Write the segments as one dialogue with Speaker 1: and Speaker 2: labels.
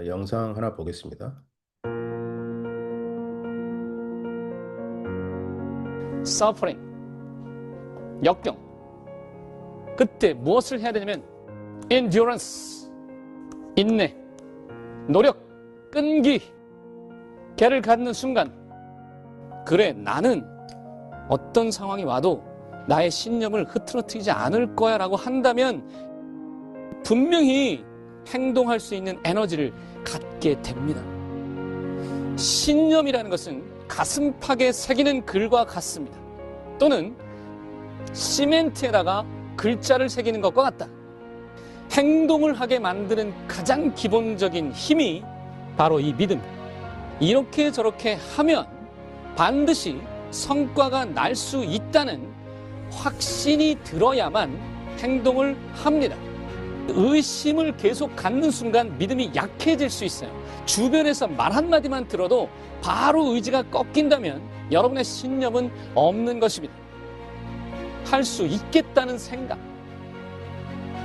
Speaker 1: 영상 하나 보겠습니다.
Speaker 2: suffering, 역경. 그때 무엇을 해야 되냐면 endurance, 인내, 노력, 끈기, 걔를 갖는 순간, 그래, 나는 어떤 상황이 와도 나의 신념을 흐트러뜨리지 않을 거야 라고 한다면 분명히 행동할 수 있는 에너지를 갖게 됩니다. 신념이라는 것은 가슴팍에 새기는 글과 같습니다. 또는 시멘트에다가 글자를 새기는 것과 같다. 행동을 하게 만드는 가장 기본적인 힘이 바로 이 믿음. 이렇게 저렇게 하면 반드시 성과가 날 수 있다는 확신이 들어야만 행동을 합니다. 의심을 계속 갖는 순간 믿음이 약해질 수 있어요. 주변에서 말 한마디만 들어도 바로 의지가 꺾인다면 여러분의 신념은 없는 것입니다. 할 수 있겠다는 생각,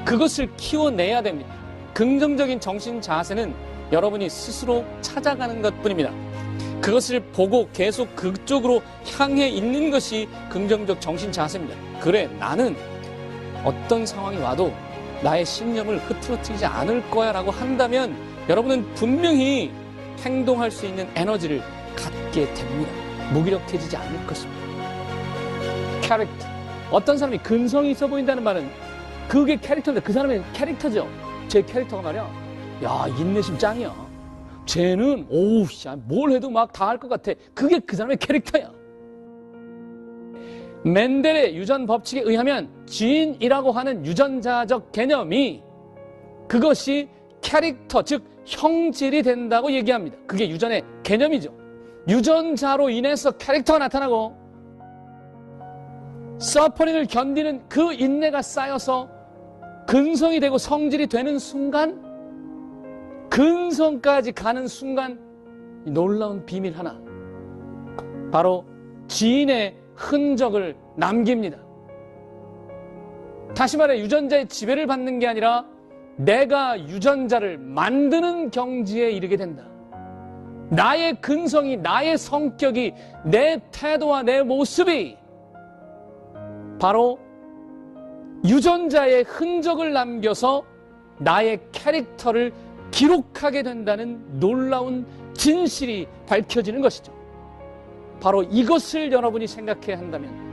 Speaker 2: 그것을 키워내야 됩니다. 긍정적인 정신 자세는 여러분이 스스로 찾아가는 것뿐입니다. 그것을 보고 계속 그쪽으로 향해 있는 것이 긍정적 정신 자세입니다. 그래, 나는 어떤 상황이 와도 나의 신념을 흐트러뜨리지 않을 거야 라고 한다면 여러분은 분명히 행동할 수 있는 에너지를 갖게 됩니다. 무기력해지지 않을 것입니다. 캐릭터. 어떤 사람이 근성이 있어 보인다는 말은 그게 캐릭터인데 그 사람의 캐릭터죠. 제 캐릭터가 말이야, 야, 인내심 짱이야. 쟤는 오우, 뭘 해도 막 다 할 것 같아. 그게 그 사람의 캐릭터야. 멘델의 유전 법칙에 의하면 지인이라고 하는 유전자적 개념이 그것이 캐릭터, 즉 형질이 된다고 얘기합니다. 그게 유전의 개념이죠. 유전자로 인해서 캐릭터가 나타나고 서퍼링을 견디는 그 인내가 쌓여서 근성이 되고 성질이 되는 순간, 근성까지 가는 순간 놀라운 비밀 하나, 바로 지인의 흔적을 남깁니다. 다시 말해 유전자의 지배를 받는 게 아니라 내가 유전자를 만드는 경지에 이르게 된다. 나의 근성이, 나의 성격이, 내 태도와 내 모습이 바로 유전자의 흔적을 남겨서 나의 캐릭터를 기록하게 된다는 놀라운 진실이 밝혀지는 것이죠. 바로 이것을 여러분이 생각해야 한다면,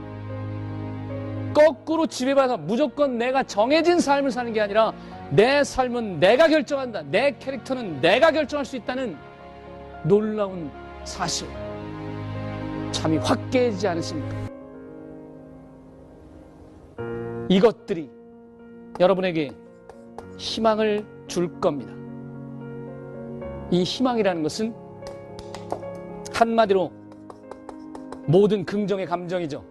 Speaker 2: 거꾸로 지배받아서 무조건 내가 정해진 삶을 사는 게 아니라 내 삶은 내가 결정한다, 내 캐릭터는 내가 결정할 수 있다는 놀라운 사실, 잠이 확 깨지 않으십니까? 이것들이 여러분에게 희망을 줄 겁니다. 이 희망이라는 것은 한마디로 모든 긍정의 감정이죠.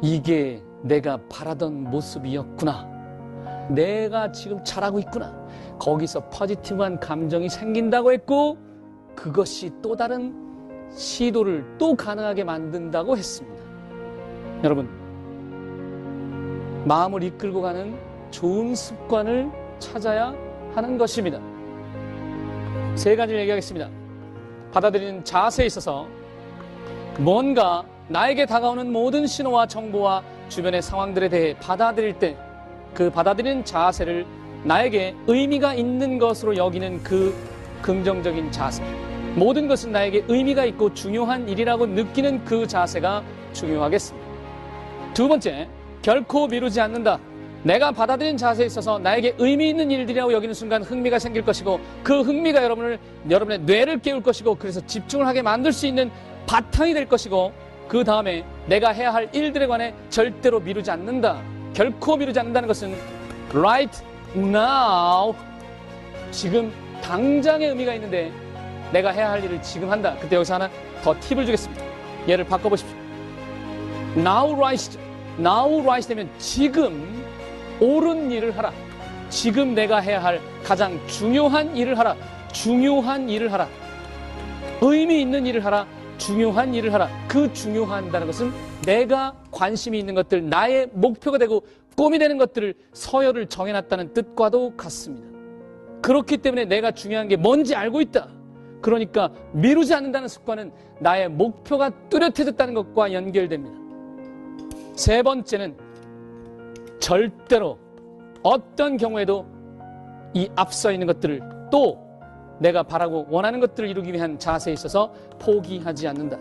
Speaker 2: 이게 내가 바라던 모습이었구나. 내가 지금 잘하고 있구나. 거기서 포지티브한 감정이 생긴다고 했고, 그것이 또 다른 시도를 또 가능하게 만든다고 했습니다. 여러분, 마음을 이끌고 가는 좋은 습관을 찾아야 하는 것입니다. 세 가지를 얘기하겠습니다. 받아들이는 자세에 있어서 뭔가 나에게 다가오는 모든 신호와 정보와 주변의 상황들에 대해 받아들일 때 그 받아들이는 자세를 나에게 의미가 있는 것으로 여기는 그 긍정적인 자세, 모든 것은 나에게 의미가 있고 중요한 일이라고 느끼는 그 자세가 중요하겠습니다. 두 번째, 결코 미루지 않는다. 내가 받아들인 자세에 있어서 나에게 의미 있는 일들이라고 여기는 순간 흥미가 생길 것이고, 그 흥미가 여러분의 뇌를 깨울 것이고, 그래서 집중을 하게 만들 수 있는 바탕이 될 것이고, 그 다음에 내가 해야 할 일들에 관해 절대로 미루지 않는다. 결코 미루지 않는다는 것은 right now, 지금 당장의 의미가 있는데 내가 해야 할 일을 지금 한다. 그때 여기서 하나 더 팁을 주겠습니다. 얘를 바꿔보십시오. now right 되면 지금 옳은 일을 하라. 지금 내가 해야 할 가장 중요한 일을 하라. 중요한 일을 하라. 의미 있는 일을 하라. 중요한 일을 하라. 그 중요한다는 것은 내가 관심이 있는 것들, 나의 목표가 되고 꿈이 되는 것들을, 서열을 정해놨다는 뜻과도 같습니다. 그렇기 때문에 내가 중요한 게 뭔지 알고 있다. 그러니까 미루지 않는다는 습관은 나의 목표가 뚜렷해졌다는 것과 연결됩니다. 세 번째는 절대로 어떤 경우에도 이 앞서 있는 것들을 또 내가 바라고 원하는 것들을 이루기 위한 자세에 있어서 포기하지 않는다.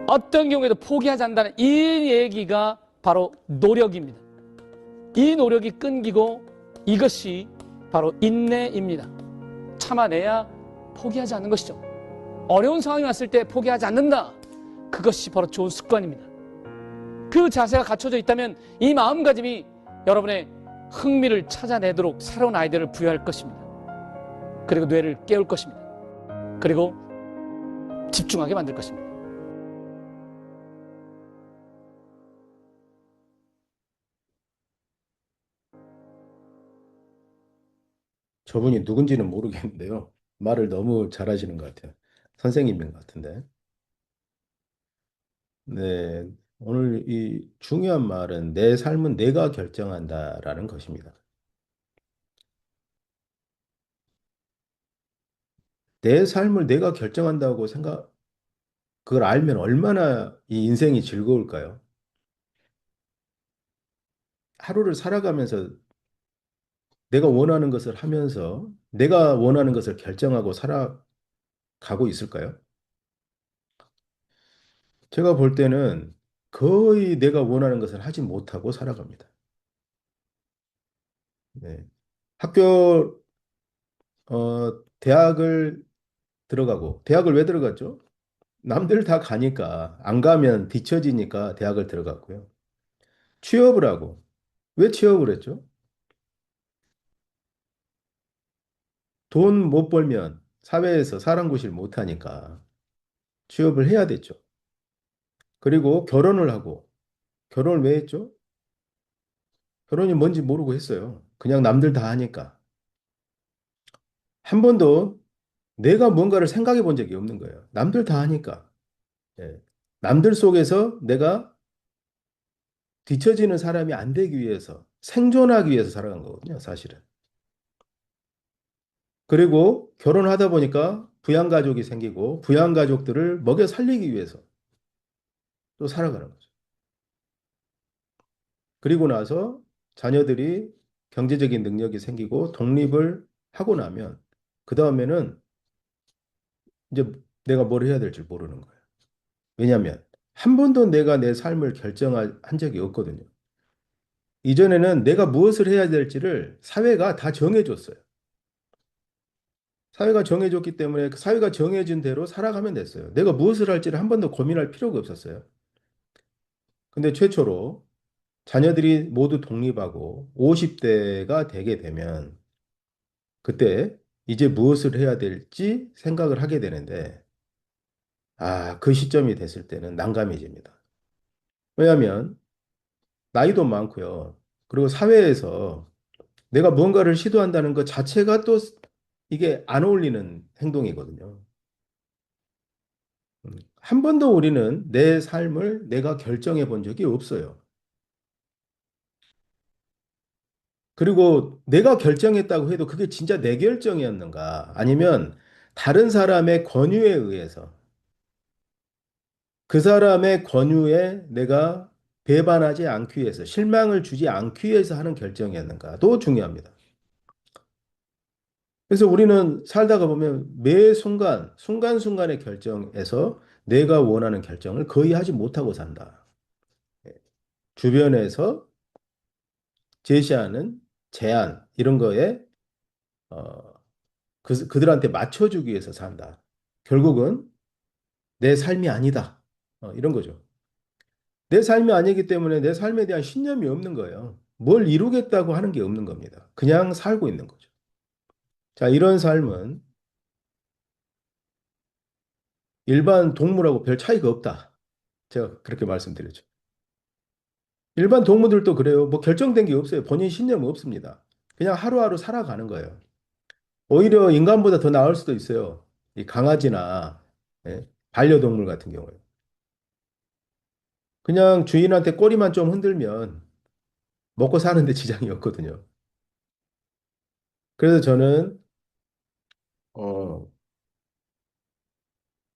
Speaker 2: 어떤 경우에도 포기하지 않는다는 이 얘기가 바로 노력입니다. 이 노력이 끊기고 이것이 바로 인내입니다. 참아내야 포기하지 않는 것이죠. 어려운 상황이 왔을 때 포기하지 않는다. 그것이 바로 좋은 습관입니다. 그 자세가 갖춰져 있다면 이 마음가짐이 여러분의 흥미를 찾아내도록 새로운 아이디어를 부여할 것입니다. 그리고 뇌를 깨울 것입니다. 그리고 집중하게 만들 것입니다.
Speaker 1: 저분이 누군지는 모르겠는데요. 말을 너무 잘하시는 것 같아요. 선생님인 것 같은데. 네, 오늘 이 중요한 말은 내 삶은 내가 결정한다라는 것입니다. 내 삶을 내가 결정한다고 그걸 알면 얼마나 이 인생이 즐거울까요? 하루를 살아가면서 내가 원하는 것을 하면서 내가 원하는 것을 결정하고 살아가고 있을까요? 제가 볼 때는 거의 내가 원하는 것을 하지 못하고 살아갑니다. 네. 학교, 대학을 대학을 왜 들어갔죠? 남들 다 가니까, 안 가면 뒤처지니까 대학을 들어갔고요. 취업을 하고, 왜 취업을 했죠? 돈 못 벌면 사회에서 사람 구실 못하니까 취업을 해야 됐죠. 그리고 결혼을 하고, 결혼을 왜 했죠? 결혼이 뭔지 모르고 했어요. 그냥 남들 다 하니까. 한 번도 내가 뭔가를 생각해 본 적이 없는 거예요. 남들 다 하니까. 예. 남들 속에서 내가 뒤처지는 사람이 안 되기 위해서, 생존하기 위해서 살아간 거거든요, 사실은. 그리고 결혼하다 보니까 부양가족이 생기고, 부양가족들을 먹여 살리기 위해서 또 살아가는 거죠. 그리고 나서 자녀들이 경제적인 능력이 생기고, 독립을 하고 나면, 그 다음에는 이제 내가 뭘 해야 될지 모르는 거예요. 왜냐하면, 한 번도 내가 내 삶을 결정한 적이 없거든요. 이전에는 내가 무엇을 해야 될지를 사회가 다 정해줬어요. 사회가 정해줬기 때문에 그 사회가 정해진 대로 살아가면 됐어요. 내가 무엇을 할지를 한 번도 고민할 필요가 없었어요. 근데 최초로 자녀들이 모두 독립하고 50대가 되게 되면 그때 이제 무엇을 해야 될지 생각을 하게 되는데 그 시점이 됐을 때는 난감해집니다. 왜냐하면 나이도 많고요. 그리고 사회에서 내가 무언가를 시도한다는 것 자체가 또 이게 안 어울리는 행동이거든요. 한 번도 우리는 내 삶을 내가 결정해 본 적이 없어요. 그리고 내가 결정했다고 해도 그게 진짜 내 결정이었는가? 아니면 다른 사람의 권유에 의해서 그 사람의 권유에 내가 배반하지 않기 위해서 실망을 주지 않기 위해서 하는 결정이었는가도 중요합니다. 그래서 우리는 살다가 보면 매 순간, 순간순간의 결정에서 내가 원하는 결정을 거의 하지 못하고 산다. 주변에서 제시하는 제안, 이런 거에, 어, 그들한테 맞춰주기 위해서 산다. 결국은 내 삶이 아니다. 이런 거죠. 내 삶이 아니기 때문에 내 삶에 대한 신념이 없는 거예요. 뭘 이루겠다고 하는 게 없는 겁니다. 그냥 살고 있는 거죠. 자, 이런 삶은 일반 동물하고 별 차이가 없다. 제가 그렇게 말씀드렸죠. 일반 동물들도 그래요. 뭐 결정된 게 없어요. 본인 신념은 없습니다. 그냥 하루하루 살아가는 거예요. 오히려 인간보다 더 나을 수도 있어요. 이 강아지나 예, 반려동물 같은 경우에. 그냥 주인한테 꼬리만 좀 흔들면 먹고 사는데 지장이 없거든요. 그래서 저는 어,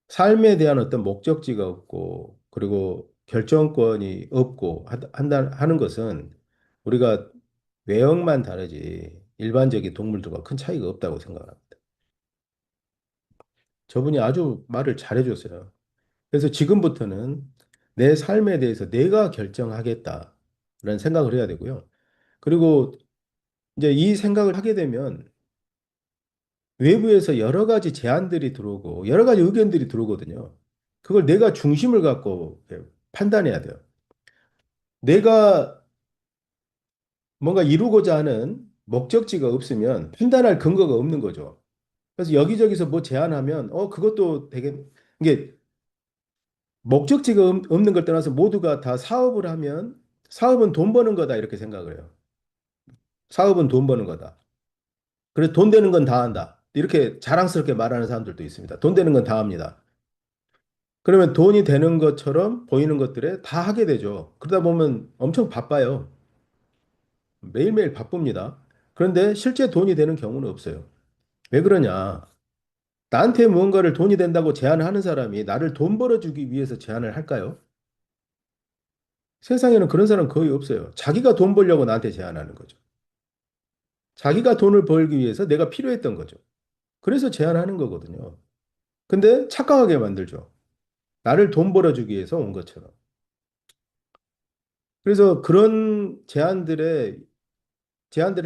Speaker 1: 삶에 대한 어떤 목적지가 없고 그리고 결정권이 없고 하는 것은 우리가 외형만 다르지 일반적인 동물들과 큰 차이가 없다고 생각합니다. 저분이 아주 말을 잘해줬어요. 그래서 지금부터는 내 삶에 대해서 내가 결정하겠다라는 생각을 해야 되고요. 그리고 이제 이 생각을 하게 되면 외부에서 여러 가지 제안들이 들어오고 여러 가지 의견들이 들어오거든요. 그걸 내가 중심을 갖고 판단해야 돼요. 내가 뭔가 이루고자 하는 목적지가 없으면 판단할 근거가 없는 거죠. 그래서 여기저기서 뭐 제안하면 그것도 되게 이게 목적지가 없는 걸 떠나서 모두가 다 사업을 하면 사업은 돈 버는 거다 이렇게 생각을 해요. 사업은 돈 버는 거다. 그래서 돈 되는 건 다 한다. 이렇게 자랑스럽게 말하는 사람들도 있습니다. 돈 되는 건 다 합니다. 그러면 돈이 되는 것처럼 보이는 것들에 다 하게 되죠. 그러다 보면 엄청 바빠요. 매일매일 바쁩니다. 그런데 실제 돈이 되는 경우는 없어요. 왜 그러냐? 나한테 무언가를 돈이 된다고 제안하는 사람이 나를 돈 벌어주기 위해서 제안을 할까요? 세상에는 그런 사람 거의 없어요. 자기가 돈 벌려고 나한테 제안하는 거죠. 자기가 돈을 벌기 위해서 내가 필요했던 거죠. 그래서 제안하는 거거든요. 근데 착각하게 만들죠. 나를 돈 벌어주기 위해서 온 것처럼. 그래서 그런 제안들을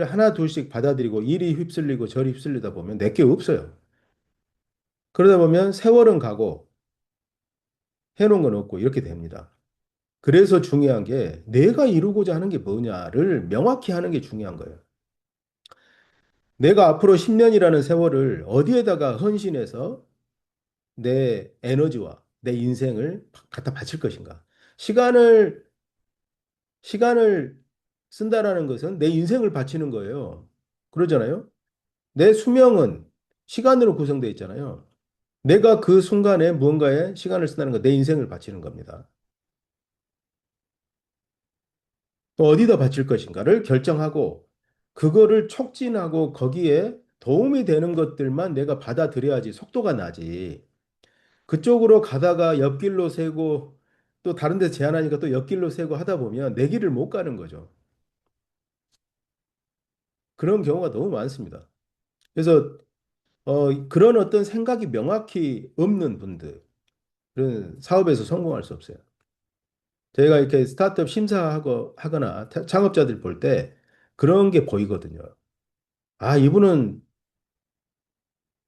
Speaker 1: 하나 둘씩 받아들이고 이리 휩쓸리고 저리 휩쓸리다 보면 내게 없어요. 그러다 보면 세월은 가고 해놓은 건 없고 이렇게 됩니다. 그래서 중요한 게 내가 이루고자 하는 게 뭐냐를 명확히 하는 게 중요한 거예요. 내가 앞으로 10년이라는 세월을 어디에다가 헌신해서 내 에너지와 내 인생을 갖다 바칠 것인가. 시간을, 시간을 쓴다라는 것은 내 인생을 바치는 거예요. 그러잖아요. 내 수명은 시간으로 구성되어 있잖아요. 내가 그 순간에 무언가에 시간을 쓴다는 건 내 인생을 바치는 겁니다. 또 어디다 바칠 것인가를 결정하고 그거를 촉진하고 거기에 도움이 되는 것들만 내가 받아들여야지 속도가 나지. 그쪽으로 가다가 옆길로 새고 또 다른 데 제안하니까 또 옆길로 새고 하다 보면 내 길을 못 가는 거죠. 그런 경우가 너무 많습니다. 그래서 그런 어떤 생각이 명확히 없는 분들은 사업에서 성공할 수 없어요. 저희가 이렇게 스타트업 하거나 창업자들 볼 때 그런 게 보이거든요. 아, 이분은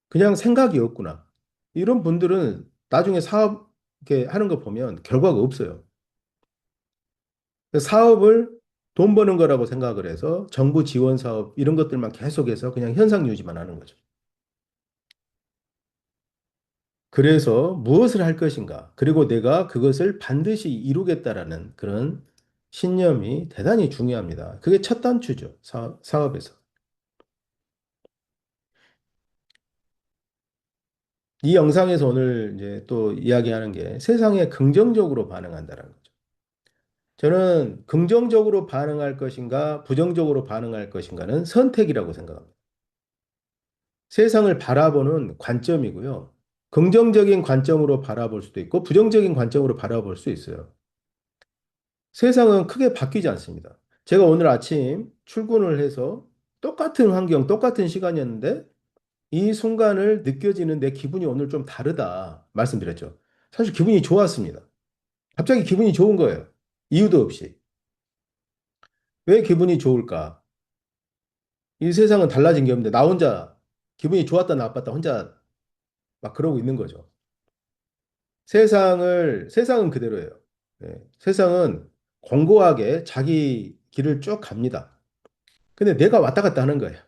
Speaker 1: 그냥 생각이 없구나. 이런 분들은 나중에 사업 이렇게 하는 거 보면 결과가 없어요. 사업을 돈 버는 거라고 생각을 해서 정부 지원 사업 이런 것들만 계속해서 그냥 현상 유지만 하는 거죠. 그래서 무엇을 할 것인가? 그리고 내가 그것을 반드시 이루겠다라는 그런 신념이 대단히 중요합니다. 그게 첫 단추죠. 사업에서. 이 영상에서 오늘 이제 또 이야기하는 게 세상에 긍정적으로 반응한다는 거죠. 저는 긍정적으로 반응할 것인가, 부정적으로 반응할 것인가는 선택이라고 생각합니다. 세상을 바라보는 관점이고요. 긍정적인 관점으로 바라볼 수도 있고, 부정적인 관점으로 바라볼 수 있어요. 세상은 크게 바뀌지 않습니다. 제가 오늘 아침 출근을 해서 똑같은 환경, 똑같은 시간이었는데, 이 순간을 느껴지는 내 기분이 오늘 좀 다르다 말씀드렸죠. 사실 기분이 좋았습니다. 갑자기 기분이 좋은 거예요. 이유도 없이. 왜 기분이 좋을까? 이 세상은 달라진 게 없는데 나 혼자 기분이 좋았다 나빴다 혼자 막 그러고 있는 거죠. 세상은 그대로예요. 네, 세상은 공고하게 자기 길을 쭉 갑니다. 근데 내가 왔다 갔다 하는 거예요.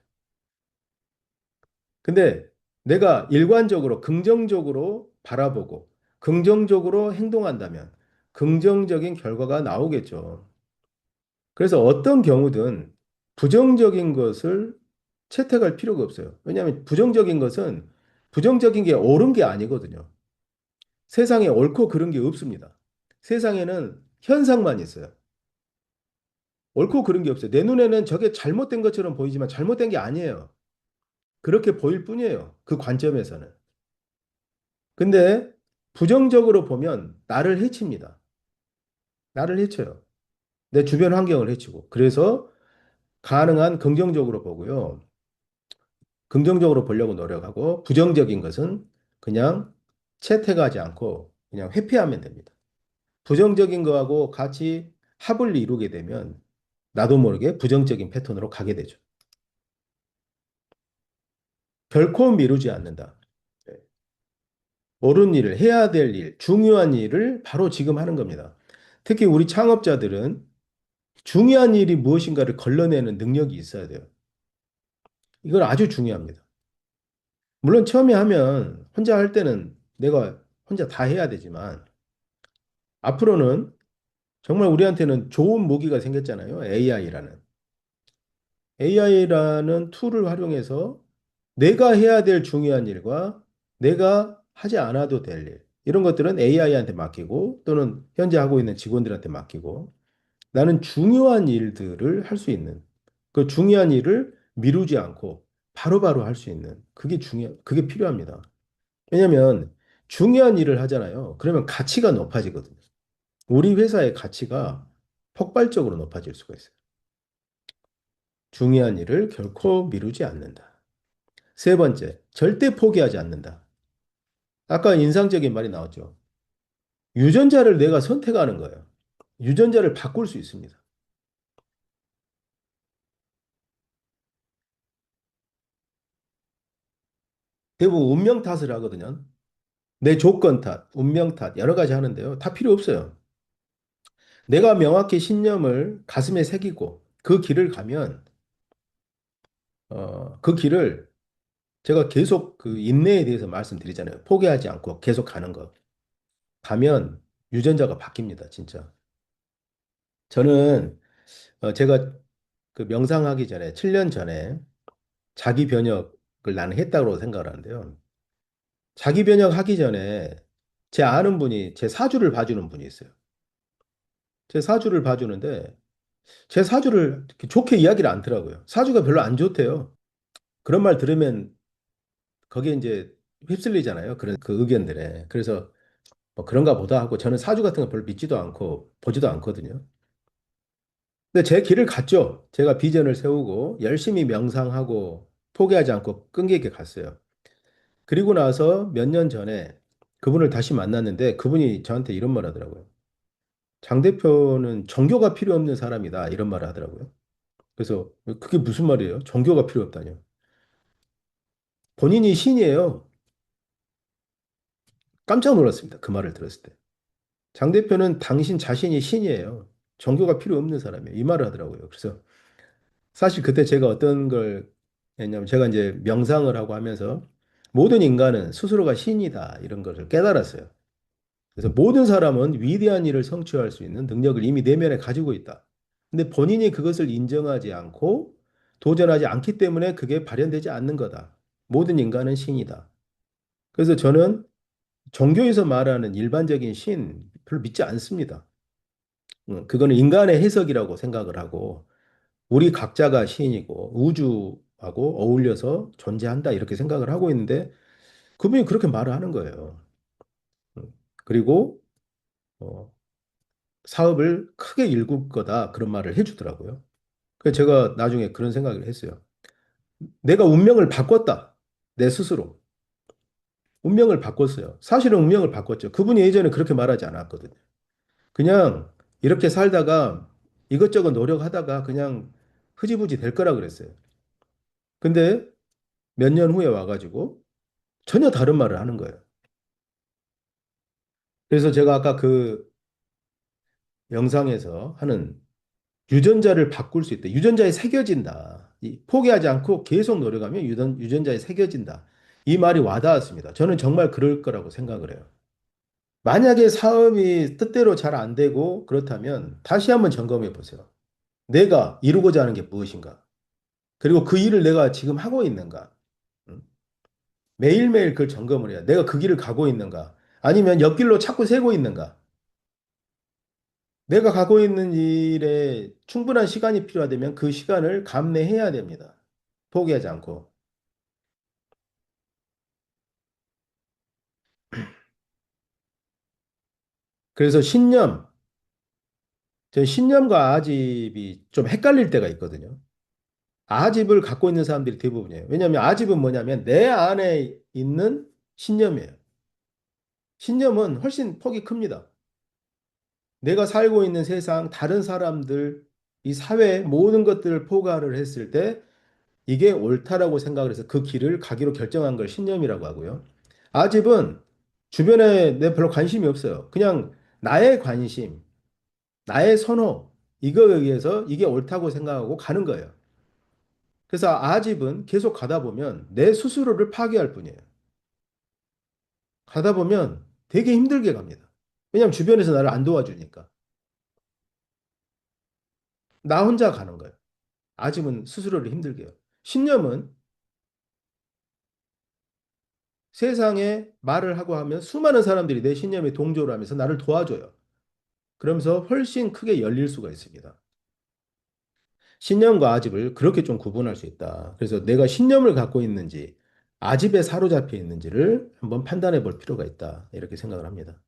Speaker 1: 근데 내가 일관적으로 긍정적으로 바라보고 긍정적으로 행동한다면 긍정적인 결과가 나오겠죠. 그래서 어떤 경우든 부정적인 것을 채택할 필요가 없어요. 왜냐하면 부정적인 게 옳은 게 아니거든요. 세상에 옳고 그른 게 없습니다. 세상에는 현상만 있어요. 옳고 그른 게 없어요. 내 눈에는 저게 잘못된 것처럼 보이지만 잘못된 게 아니에요. 그렇게 보일 뿐이에요. 그 관점에서는. 근데 부정적으로 보면 나를 해칩니다. 나를 해쳐요. 내 주변 환경을 해치고. 그래서 가능한 긍정적으로 보고요. 긍정적으로 보려고 노력하고 부정적인 것은 그냥 채택하지 않고 그냥 회피하면 됩니다. 부정적인 거하고 같이 합을 이루게 되면 나도 모르게 부정적인 패턴으로 가게 되죠. 결코 미루지 않는다. 네. 옳은 일을 해야 될 일, 중요한 일을 바로 지금 하는 겁니다. 특히 우리 창업자들은 중요한 일이 무엇인가를 걸러내는 능력이 있어야 돼요. 이건 아주 중요합니다. 물론 처음에 하면 혼자 할 때는 내가 혼자 다 해야 되지만 앞으로는 정말 우리한테는 좋은 무기가 생겼잖아요. AI라는. AI라는 툴을 활용해서 내가 해야 될 중요한 일과 내가 하지 않아도 될 일, 이런 것들은 AI한테 맡기고 또는 현재 하고 있는 직원들한테 맡기고 나는 중요한 일들을 할 수 있는 그 중요한 일을 미루지 않고 바로바로 할 수 있는 그게 필요합니다. 왜냐하면 중요한 일을 하잖아요. 그러면 가치가 높아지거든요. 우리 회사의 가치가 폭발적으로 높아질 수가 있어요. 중요한 일을 결코 미루지 않는다. 세 번째, 절대 포기하지 않는다. 아까 인상적인 말이 나왔죠. 유전자를 내가 선택하는 거예요. 유전자를 바꿀 수 있습니다. 대부분 운명 탓을 하거든요. 내 조건 탓, 운명 탓, 여러 가지 하는데요. 다 필요 없어요. 내가 명확히 신념을 가슴에 새기고 그 길을 가면, 그 길을 제가 계속 그 인내에 대해서 말씀드리잖아요. 포기하지 않고 계속 가는 거. 가면 유전자가 바뀝니다, 진짜. 저는 제가 그 명상하기 전에 7년 전에 자기 변혁을 나는 했다고 생각을 하는데요. 자기 변혁하기 전에 제 아는 분이 제 사주를 봐주는 분이 있어요. 제 사주를 봐주는데 제 사주를 이렇게 좋게 이야기를 않더라고요. 사주가 별로 안 좋대요. 그런 말 들으면 거기에 이제 휩쓸리잖아요. 그런 그 의견들에. 그래서 뭐 그런가 보다 하고 저는 사주 같은 거 별로 믿지도 않고 보지도 않거든요. 근데 제 길을 갔죠. 제가 비전을 세우고 열심히 명상하고 포기하지 않고 끈기 있게 갔어요. 그리고 나서 몇 년 전에 그분을 다시 만났는데 그분이 저한테 이런 말 하더라고요. 장 대표는 종교가 필요 없는 사람이다. 이런 말을 하더라고요. 그래서 그게 무슨 말이에요? 종교가 필요 없다뇨. 본인이 신이에요. 깜짝 놀랐습니다. 그 말을 들었을 때. 장 대표는 당신 자신이 신이에요. 종교가 필요 없는 사람이에요. 이 말을 하더라고요. 그래서 사실 그때 제가 어떤 걸 했냐면 제가 이제 명상을 하고 하면서 모든 인간은 스스로가 신이다. 이런 것을 깨달았어요. 그래서 모든 사람은 위대한 일을 성취할 수 있는 능력을 이미 내면에 가지고 있다. 근데 본인이 그것을 인정하지 않고 도전하지 않기 때문에 그게 발현되지 않는 거다. 모든 인간은 신이다. 그래서 저는 종교에서 말하는 일반적인 신 별로 믿지 않습니다. 그거는 인간의 해석이라고 생각을 하고 우리 각자가 신이고 우주하고 어울려서 존재한다 이렇게 생각을 하고 있는데 그분이 그렇게 말을 하는 거예요. 음, 그리고 어, 사업을 크게 일굴 거다 그런 말을 해주더라고요. 그래서 제가 나중에 그런 생각을 했어요. 내가 운명을 바꿨다. 내 스스로. 운명을 바꿨어요. 사실은 운명을 바꿨죠. 그분이 예전에 그렇게 말하지 않았거든요. 그냥 이렇게 살다가 이것저것 노력하다가 그냥 흐지부지 될 거라 그랬어요. 근데 몇 년 후에 와가지고 전혀 다른 말을 하는 거예요. 그래서 제가 아까 그 영상에서 하는 유전자를 바꿀 수 있다. 유전자에 새겨진다. 포기하지 않고 계속 노력하면 유전자에 새겨진다. 이 말이 와닿았습니다. 저는 정말 그럴 거라고 생각을 해요. 만약에 사업이 뜻대로 잘 안 되고 그렇다면 다시 한번 점검해 보세요. 내가 이루고자 하는 게 무엇인가? 그리고 그 일을 내가 지금 하고 있는가? 음? 매일매일 그걸 점검을 해야 내가 그 길을 가고 있는가? 아니면 옆길로 자꾸 새고 있는가? 내가 가고 있는 일에 충분한 시간이 필요하다면 그 시간을 감내해야 됩니다. 포기하지 않고. 그래서 신념과 아집이 좀 헷갈릴 때가 있거든요. 아집을 갖고 있는 사람들이 대부분이에요. 왜냐하면 아집은 뭐냐면 내 안에 있는 신념이에요. 신념은 훨씬 폭이 큽니다. 내가 살고 있는 세상, 다른 사람들, 이 사회 모든 것들을 포괄을 했을 때 이게 옳다라고 생각을 해서 그 길을 가기로 결정한 걸 신념이라고 하고요. 아집은 주변에 내 별로 관심이 없어요. 그냥 나의 관심, 나의 선호, 이거에 의해서 이게 옳다고 생각하고 가는 거예요. 그래서 아집은 계속 가다 보면 내 스스로를 파괴할 뿐이에요. 가다 보면 되게 힘들게 갑니다. 왜냐하면 주변에서 나를 안 도와주니까. 나 혼자 가는 거예요. 아집은 스스로를 힘들게 해요. 신념은 세상에 말을 하고 하면 수많은 사람들이 내 신념에 동조를 하면서 나를 도와줘요. 그러면서 훨씬 크게 열릴 수가 있습니다. 신념과 아집을 그렇게 좀 구분할 수 있다. 그래서 내가 신념을 갖고 있는지, 아집에 사로잡혀 있는지를 한번 판단해 볼 필요가 있다. 이렇게 생각을 합니다.